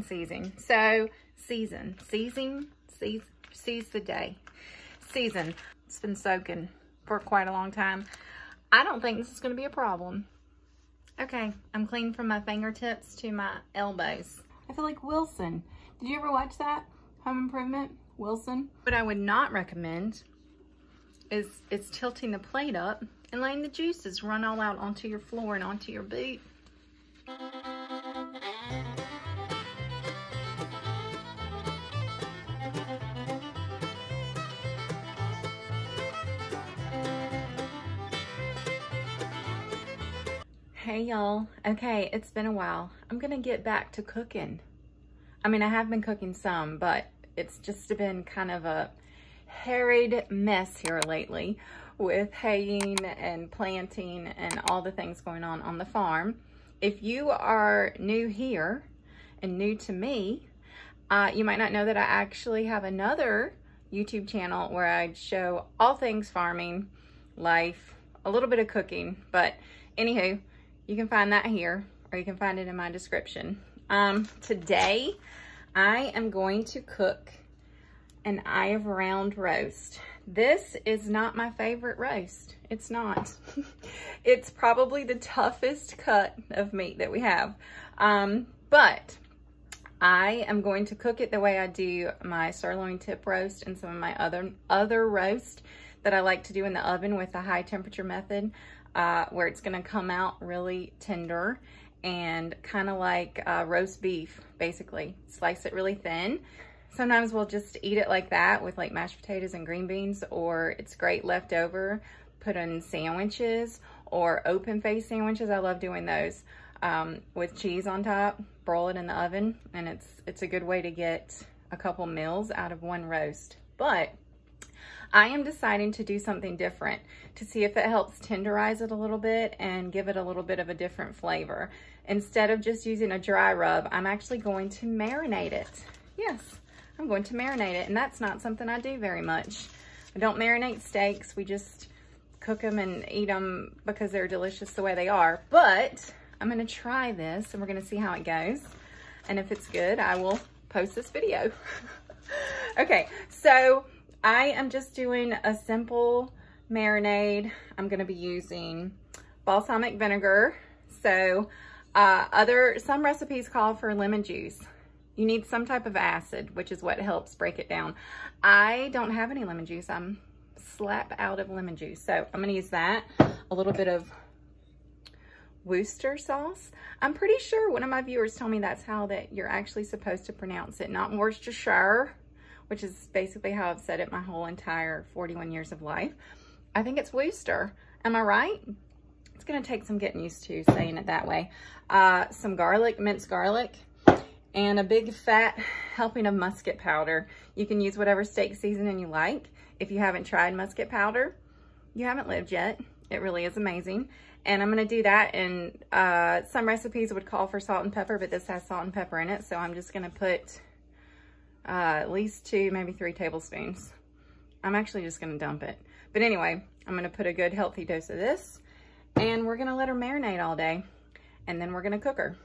season. So seize the day. Season. It's been soaking for quite a long time. I don't think this is going to be a problem. Okay, I'm clean from my fingertips to my elbows. I feel like Wilson. Did you ever watch that? Home Improvement? Wilson? What I would not recommend is tilting the plate up and letting the juices run all out onto your floor and onto your boot. Hey y'all. Okay, it's been a while. I'm gonna get back to cooking. I mean, I have been cooking some, but it's just been kind of a harried mess here lately with haying and planting and all the things going on the farm. If you are new here and new to me, you might not know that I actually have another YouTube channel where I show all things farming, life, a little bit of cooking, but anywho, you can find that here, or you can find it in my description. Today, I am going to cook an eye of round roast. This is not my favorite roast. It's not. It's probably the toughest cut of meat that we have. But I am going to cook it the way I do my sirloin tip roast and some of my other roast that I like to do in the oven with the high temperature method. Where it's gonna come out really tender and kind of like roast beef, basically. Slice it really thin. Sometimes we'll just eat it like that with like mashed potatoes and green beans, or it's great leftover, put in sandwiches or open face sandwiches. I love doing those with cheese on top, broil it in the oven, and it's a good way to get a couple meals out of one roast. But I am deciding to do something different to see if it helps tenderize it a little bit and give it a little bit of a different flavor. Instead of just using a dry rub, I'm actually going to marinate it. Yes, I'm going to marinate it, and that's not something I do very much. I don't marinate steaks. We just cook them and eat them because they're delicious the way they are. But I'm going to try this, and we're going to see how it goes. And if it's good, I will post this video. Okay, so I am just doing a simple marinade. I'm going to be using balsamic vinegar. So some recipes call for lemon juice. You need some type of acid, which is what helps break it down. I don't have any lemon juice. I'm slap out of lemon juice. So I'm going to use that. A little bit of Worcester sauce. I'm pretty sure one of my viewers told me that's how that you're actually supposed to pronounce it, not Worcestershire, which is basically how I've said it my whole entire 41 years of life. I think it's Worcester. Am I right? It's gonna take some getting used to saying it that way. Some garlic, minced garlic, and a big fat helping of musket powder. You can use whatever steak seasoning you like. If you haven't tried musket powder, you haven't lived yet. It really is amazing. And I'm gonna do that, and some recipes would call for salt and pepper, but this has salt and pepper in it, so I'm just gonna put at least 2, maybe 3 tablespoons. I'm actually just gonna dump it. But anyway, I'm gonna put a good healthy dose of this, and we're gonna let her marinate all day, and then we're gonna cook her,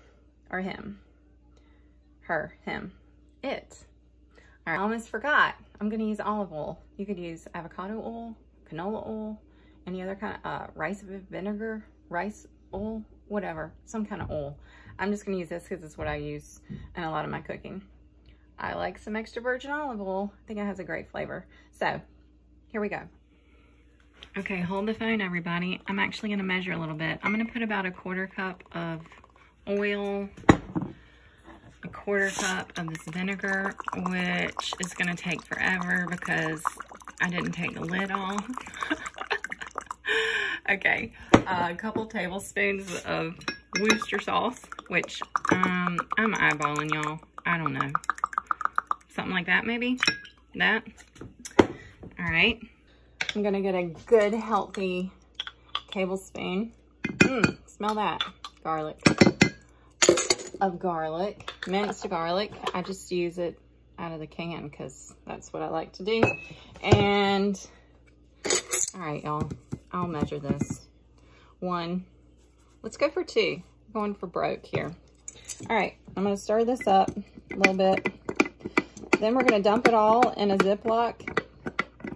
or him. Her, him, it. All right, I almost forgot. I'm gonna use olive oil. You could use avocado oil, canola oil, any other kind of rice vinegar, rice oil, whatever, some kind of oil. I'm just gonna use this because it's what I use in a lot of my cooking. I like some extra virgin olive oil. I think it has a great flavor. So here we go. Okay, hold the phone, everybody. I'm actually gonna measure a little bit. I'm gonna put about a 1/4 cup of oil, a 1/4 cup of this vinegar, which is gonna take forever because I didn't take the lid off. Okay, a couple tablespoons of Worcester sauce, which I'm eyeballing, y'all. I don't know. Something like that, maybe? That? All right. I'm gonna get a good, healthy tablespoon. Smell that. Garlic. Of garlic. Minced garlic. I just use it out of the can because that's what I like to do. And, all right, y'all. I'll measure this. 1. Let's go for 2. I'm going for broke here. All right, I'm gonna stir this up a little bit. Then we're going to dump it all in a Ziploc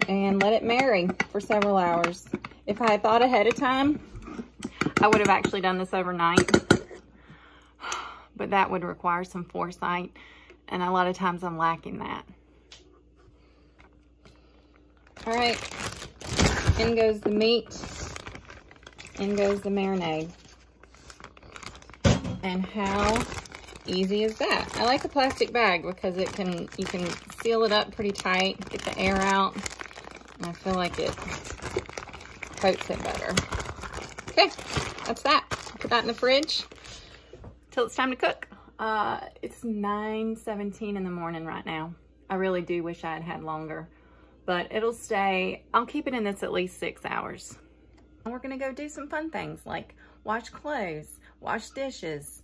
and let it marinate for several hours. If I had thought ahead of time, I would have actually done this overnight, but that would require some foresight, and a lot of times I'm lacking that. All right, in goes the meat, in goes the marinade. And how easy is that? I like the plastic bag because you can seal it up pretty tight, get the air out, and I feel like it coats it better. Okay, that's that. Put that in the fridge till it's time to cook. It's 9:17 in the morning right now. I really do wish I had had longer, but it'll stay. I'll keep it in this at least 6 hours. And we're gonna go do some fun things like wash clothes, wash dishes,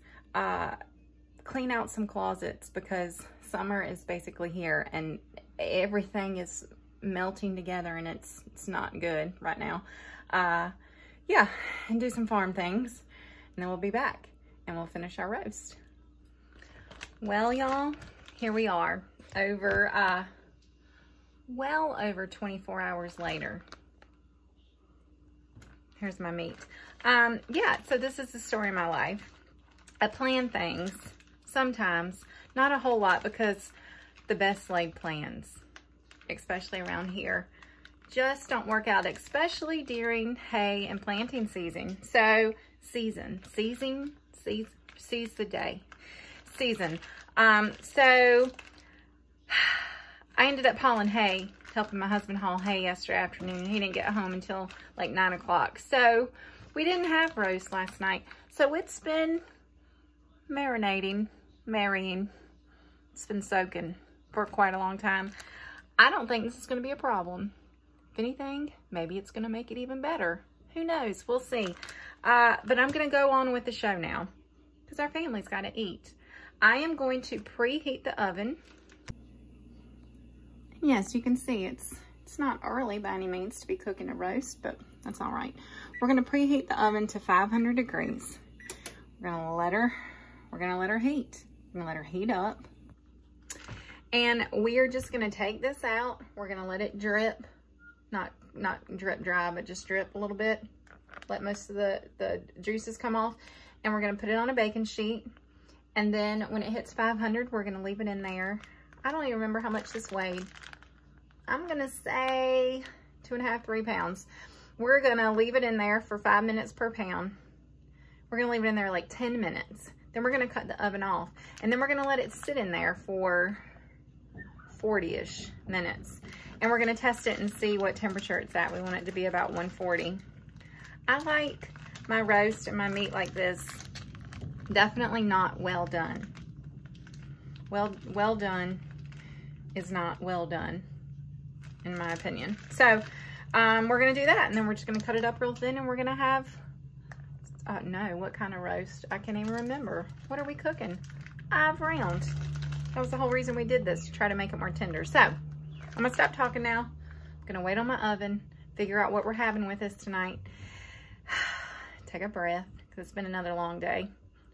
clean out some closets because summer is basically here and everything is melting together and it's not good right now. Yeah, and do some farm things, and then we'll be back and we'll finish our roast. Well, y'all, here we are over well over 24 hours later. Here's my meat. Yeah, so this is the story of my life. I plan things sometimes, not a whole lot, because the best laid plans, especially around here, just don't work out, especially during hay and planting season. So seize the day, season. So I ended up hauling hay, helping my husband haul hay yesterday afternoon. He didn't get home until like 9 o'clock. So we didn't have roast last night. So it's been marinating. It's been soaking for quite a long time. I don't think this is going to be a problem. If anything, maybe it's going to make it even better. Who knows? We'll see. But I'm going to go on with the show now because our family's got to eat. I am going to preheat the oven. Yes, you can see it's not early by any means to be cooking a roast, but that's all right. We're going to preheat the oven to 500 degrees. We're going to let her heat. We're going to let her heat up. And we are just going to take this out. We're going to let it drip. Not drip dry, but just drip a little bit. Let most of the juices come off. And we're going to put it on a baking sheet. And then when it hits 500, we're going to leave it in there. I don't even remember how much this weighed. I'm going to say 2.5, 3 pounds. We're going to leave it in there for 5 minutes per pound. We're going to leave it in there like 10 minutes. Then we're going to cut the oven off. And then we're going to let it sit in there for 40-ish minutes. And we're going to test it and see what temperature it's at. We want it to be about 140. I like my roast and my meat like this. Definitely not well done. Well done is not well done, in my opinion. So we're going to do that. And then we're just going to cut it up real thin. And we're going to have, no, what kind of roast? I can't even remember. What are we cooking? 5 rounds. That was the whole reason we did this, to try to make it more tender. So I'm going to stop talking now. I'm going to wait on my oven, figure out what we're having with us tonight. Take a breath, because it's been another long day.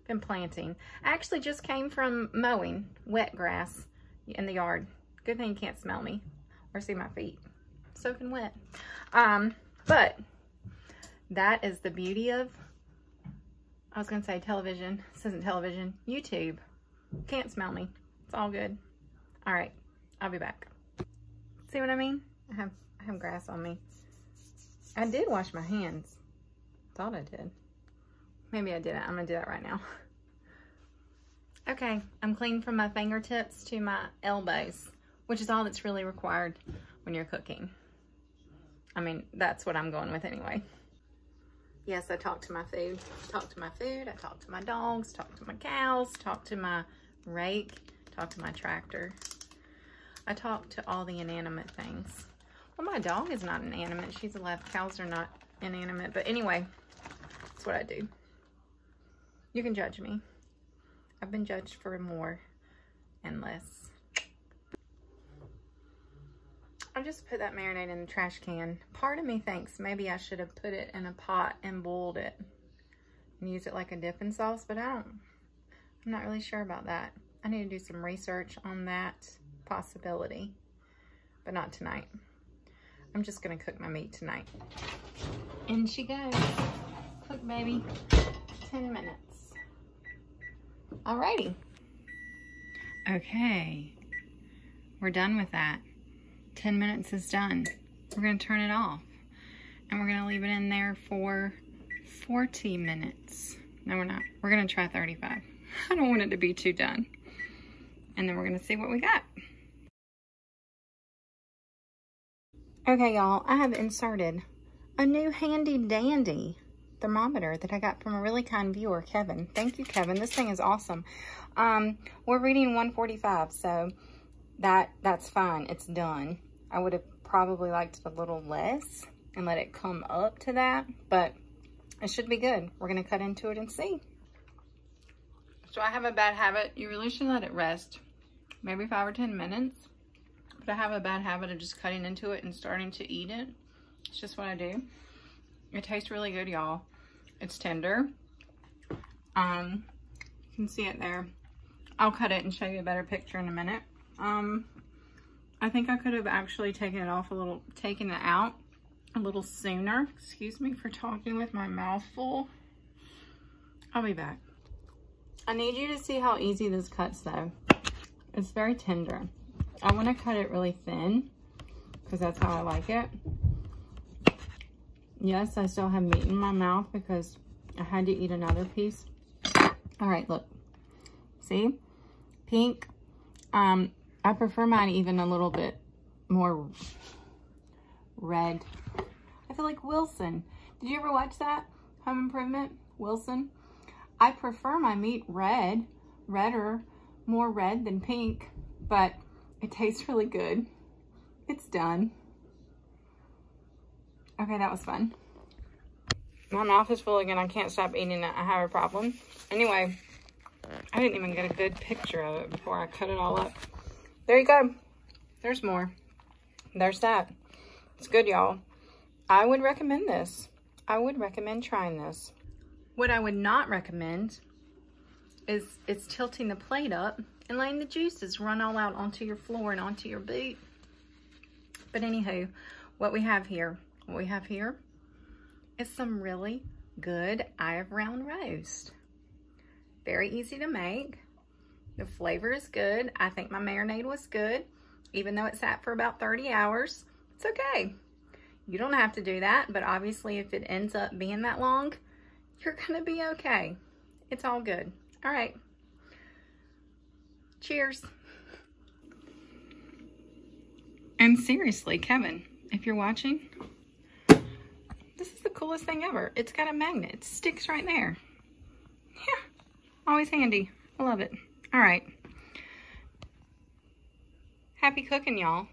Been planting. I actually just came from mowing wet grass in the yard. Good thing you can't smell me or see my feet. Soaking wet. But that is the beauty of, I was going to say television. This isn't television. YouTube. Can't smell me. It's all good. All right. I'll be back. See what I mean? I have grass on me. I did wash my hands. Thought I did. Maybe I didn't. I'm going to do that right now. Okay. I'm clean from my fingertips to my elbows, which is all that's really required when you're cooking. I mean, that's what I'm going with anyway. Yes, I talked to my food. Talked to my food. I talked to my dogs. Talked to my cows. Talked to my rake. Talked to my tractor. I talked to all the inanimate things. Well, my dog is not inanimate. She's alive. Cows are not inanimate. But anyway, that's what I do. You can judge me. I've been judged for more and less. I just put that marinade in the trash can. Part of me thinks maybe I should have put it in a pot and boiled it and used it like a dipping sauce, but I'm not really sure about that. I need to do some research on that possibility, but not tonight. I'm just gonna cook my meat tonight. In she goes. Cook, baby. 10 minutes. Alrighty. Okay, we're done with that. 10 minutes is done. We're gonna turn it off and we're gonna leave it in there for 40 minutes. No, we're not. We're gonna try 35. I don't want it to be too done. And then we're gonna see what we got. Okay, y'all, I have inserted a new handy dandy thermometer that I got from a really kind viewer, Kevin. Thank you, Kevin. This thing is awesome. We're reading 145, so that's fine. It's done. I would have probably liked it a little less and let it come up to that, but it should be good. We're gonna cut into it and see. So I have a bad habit. You really should let it rest, maybe 5 or 10 minutes. But I have a bad habit of just cutting into it and starting to eat it. It's just what I do. It tastes really good, y'all. It's tender. You can see it there. I'll cut it and show you a better picture in a minute. I think I could have actually taken it out a little sooner. Excuse me for talking with my mouth full. I'll be back. I need you to see how easy this cuts though. It's very tender. I want to cut it really thin because that's how I like it. Yes, I still have meat in my mouth because I had to eat another piece. All right, look. See? Pink. I prefer mine even a little bit more red. I feel like Wilson. Did you ever watch that? Home Improvement? Wilson? I prefer my meat redder, more red than pink, but it tastes really good. It's done. Okay, that was fun. My mouth is full again. I can't stop eating it. I have a problem. Anyway, I didn't even get a good picture of it before I cut it all up. There you go. There's more. There's that. It's good, y'all. I would recommend this. I would recommend trying this. What I would not recommend is tilting the plate up and letting the juices run all out onto your floor and onto your boot. But anywho, what we have here is some really good eye of round roast. Very easy to make. The flavor is good. I think my marinade was good, even though it sat for about 30 hours. It's okay. You don't have to do that, but obviously if it ends up being that long, you're gonna be okay. It's all good. All right. Cheers. And seriously, Kevin, if you're watching, this is the coolest thing ever. It's got a magnet. It sticks right there. Yeah, always handy. I love it. All right. Happy cooking, y'all.